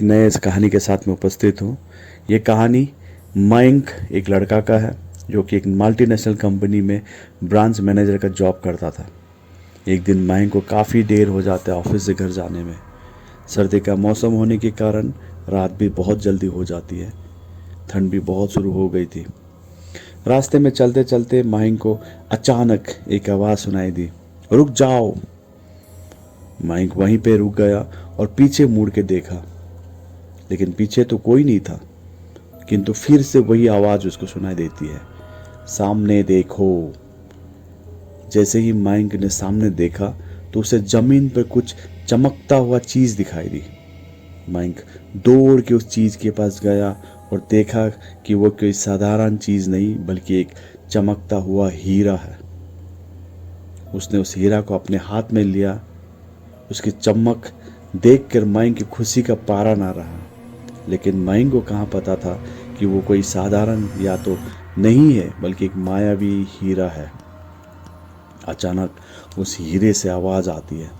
नए इस कहानी के साथ में उपस्थित हूँ। ये कहानी मयंक एक लड़का का है जो कि एक मल्टीनेशनल कंपनी में ब्रांच मैनेजर का जॉब करता था। एक दिन मयंक को काफ़ी देर हो जाता है ऑफिस से घर जाने में। सर्दी का मौसम होने के कारण रात भी बहुत जल्दी हो जाती है। ठंड भी बहुत शुरू हो गई थी। रास्ते में चलते चलते मयंक को अचानक एक आवाज़ सुनाई दी, रुक जाओ। मयंक वहीं पे रुक गया और पीछे मुड़ के देखा, लेकिन पीछे तो कोई नहीं था। किंतु फिर से वही आवाज़ उसको सुनाई देती है, सामने देखो। जैसे ही मयंक ने सामने देखा तो उसे जमीन पर कुछ चमकता हुआ चीज़ दिखाई दी। मयंक दौड़ के उस चीज़ के पास गया और देखा कि वो कोई साधारण चीज़ नहीं बल्कि एक चमकता हुआ हीरा है। उसने उस हीरा को अपने हाथ में लिया। उसकी चमक देखकर मयंक की खुशी का पारा ना रहा, लेकिन मयंक को कहाँ पता था कि वो कोई साधारण या तो नहीं है बल्कि एक मायावी हीरा है। अचानक उस हीरे से आवाज़ आती है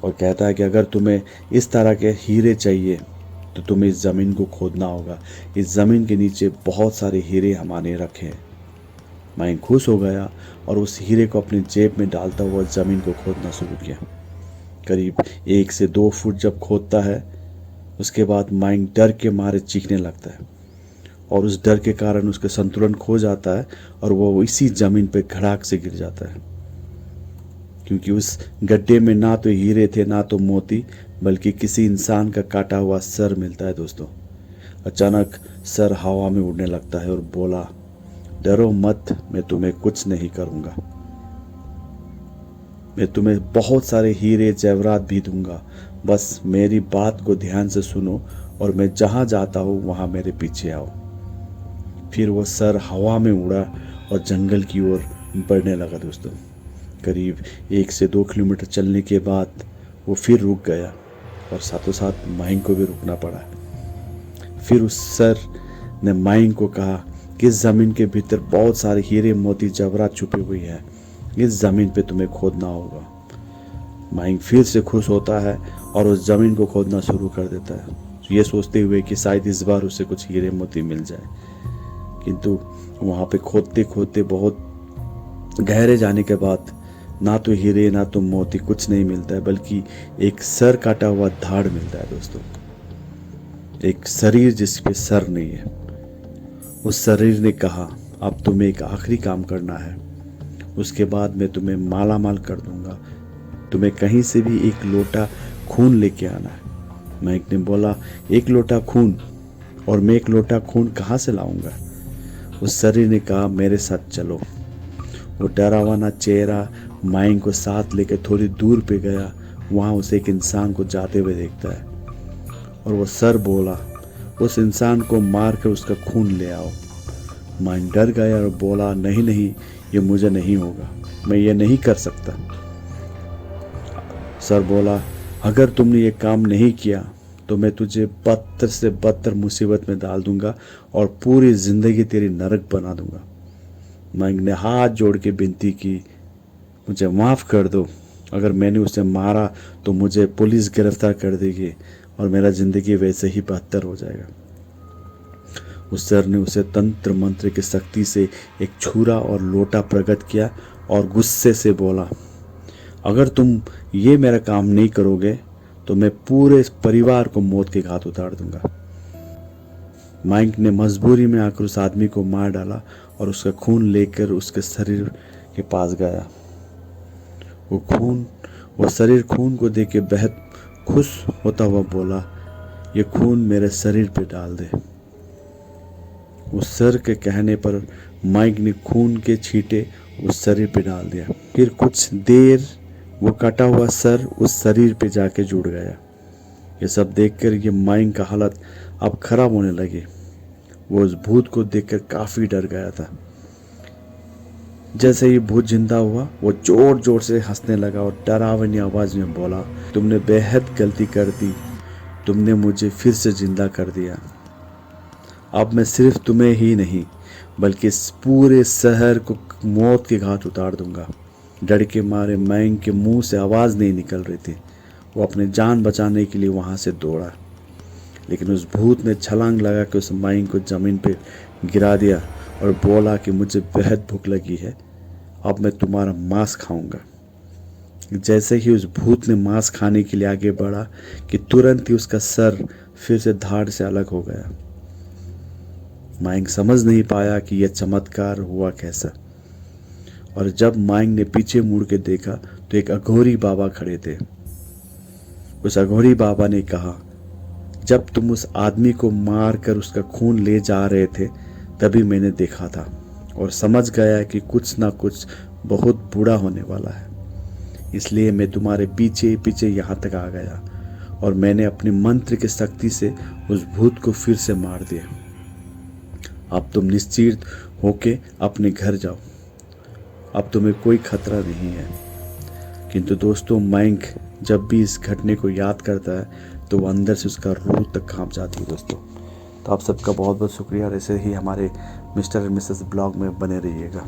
और कहता है कि अगर तुम्हें इस तरह के हीरे चाहिए तो तुम्हें इस ज़मीन को खोदना होगा। इस ज़मीन के नीचे बहुत सारे हीरे हमारे रखे हैं। मयंक खुश हो गया और उस हीरे को अपनी जेब में डालता हुआ ज़मीन को खोदना शुरू किया। करीब 1 से 2 फुट जब खोदता है, उसके बाद मयंक डर के मारे चीखने लगता है और उस डर के कारण उसका संतुलन खो जाता है और वो इसी ज़मीन पर धड़ाक से गिर जाता है, क्योंकि उस गड्ढे में ना तो हीरे थे ना तो मोती बल्कि किसी इंसान का काटा हुआ सर मिलता है। दोस्तों, अचानक सर हवा में उड़ने लगता है और बोला, डरो मत, मैं तुम्हें कुछ नहीं करूँगा। मैं तुम्हें बहुत सारे हीरे जेवरात भी दूंगा, बस मेरी बात को ध्यान से सुनो और मैं जहाँ जाता हूँ वहाँ मेरे पीछे आओ। फिर वो सर हवा में उड़ा और जंगल की ओर बढ़ने लगा। दोस्तों, करीब 1 से 2 किलोमीटर चलने के बाद वो फिर रुक गया और साथों साथ मयंक को भी रुकना पड़ा। फिर उस सर ने मयंक को कहा कि इस ज़मीन के भीतर बहुत सारे हीरे मोती जवाहरात छुपे हुए हैं, इस ज़मीन पे तुम्हें खोदना होगा। मयंक फिर से खुश होता है और उस ज़मीन को खोदना शुरू कर देता है, ये सोचते हुए कि शायद इस बार उसे कुछ हीरे मोती मिल जाए। किंतु वहाँ पे खोदते खोदते बहुत गहरे जाने के बाद ना तो हीरे ना तो मोती कुछ नहीं मिलता है, बल्कि एक सर काटा हुआ धाड़ मिलता है। दोस्तों, एक शरीर जिस पे सर नहीं है। उस शरीर ने कहा, अब तुम्हें एक आखिरी काम करना है, उसके बाद मैं तुम्हें माला माल कर दूंगा। तुम्हें कहीं से भी 1 लोटा खून लेके आना है। मयंक ने बोला, 1 लोटा खून? और मैं 1 लोटा खून कहाँ से लाऊंगा? उस शरीर ने कहा, मेरे साथ चलो। वो डरावना चेहरा मयंक को साथ लेकर थोड़ी दूर पे गया। वहाँ उसे एक इंसान को जाते हुए देखता है और वो सर बोला, उस इंसान को मार कर उसका खून ले आओ। मयंक डर गया और बोला, नहीं नहीं, ये मुझे नहीं होगा, मैं ये नहीं कर सकता। सर बोला, अगर तुमने ये काम नहीं किया तो मैं तुझे बदतर से बदतर मुसीबत में डाल दूंगा और पूरी जिंदगी तेरी नरक बना दूंगा। मयंक ने हाथ जोड़ के विनती की, मुझे माफ़ कर दो। अगर मैंने उसे मारा तो मुझे पुलिस गिरफ्तार कर देगी और मेरा ज़िंदगी वैसे ही बदतर हो जाएगा। उस सर ने उसे तंत्र मंत्र की शक्ति से एक छुरा और लोटा प्रकट किया और गुस्से से बोला, अगर तुम ये मेरा काम नहीं करोगे तो मैं पूरे परिवार को मौत के घाट उतार दूंगा। मयंक ने मजबूरी में आकर उस आदमी को मार डाला और उसका खून लेकर उसके शरीर के पास गया। वो शरीर खून को देख के बेहद खुश होता हुआ बोला, ये खून मेरे शरीर पे डाल दे। उस सर के कहने पर मयंक ने खून के छींटे उस शरीर पे डाल दिया। फिर कुछ देर वो कटा हुआ सर उस शरीर पे जाके जुड़ गया। ये सब देखकर ये मयंक का हालत अब खराब होने लगी। वो उस भूत को देखकर काफ़ी डर गया था। जैसे ही भूत जिंदा हुआ, वो जोर जोर से हंसने लगा और डरावनी आवाज़ में बोला, तुमने बेहद गलती कर दी, तुमने मुझे फिर से जिंदा कर दिया। अब मैं सिर्फ तुम्हें ही नहीं बल्कि इस पूरे शहर को मौत के घाट उतार दूंगा। डर के मारे मयंक के मुंह से आवाज़ नहीं निकल रही थी। वो अपनी जान बचाने के लिए वहाँ से दौड़ा। लेकिन उस भूत ने छलांग लगा के उस मयंक को ज़मीन पे गिरा दिया और बोला कि मुझे बेहद भूख लगी है, अब मैं तुम्हारा मांस खाऊंगा। जैसे ही उस भूत ने मांस खाने के लिए आगे बढ़ा कि तुरंत ही उसका सर फिर से धाड़ से अलग हो गया। मयंक समझ नहीं पाया कि यह चमत्कार हुआ कैसा, और जब मयंक ने पीछे मुड़ के देखा तो एक अघोरी बाबा खड़े थे। उस अघोरी बाबा ने कहा, जब तुम उस आदमी को मार कर उसका खून ले जा रहे थे तभी मैंने देखा था और समझ गया कि कुछ ना कुछ बहुत बुरा होने वाला है, इसलिए मैं तुम्हारे पीछे पीछे यहाँ तक आ गया और मैंने अपने मंत्र की शक्ति से उस भूत को फिर से मार दिया। अब तुम निश्चिंत होके अपने घर जाओ, अब तुम्हें कोई खतरा नहीं है। किंतु दोस्तों, मयंक जब भी इस घटने को याद करता है तो वो अंदर से उसका रूह तक कांप जाती है दोस्तों। तो आप सबका बहुत बहुत शुक्रिया, और ऐसे ही हमारे मिस्टर एंड मिसेस ब्लॉग में बने रहिएगा।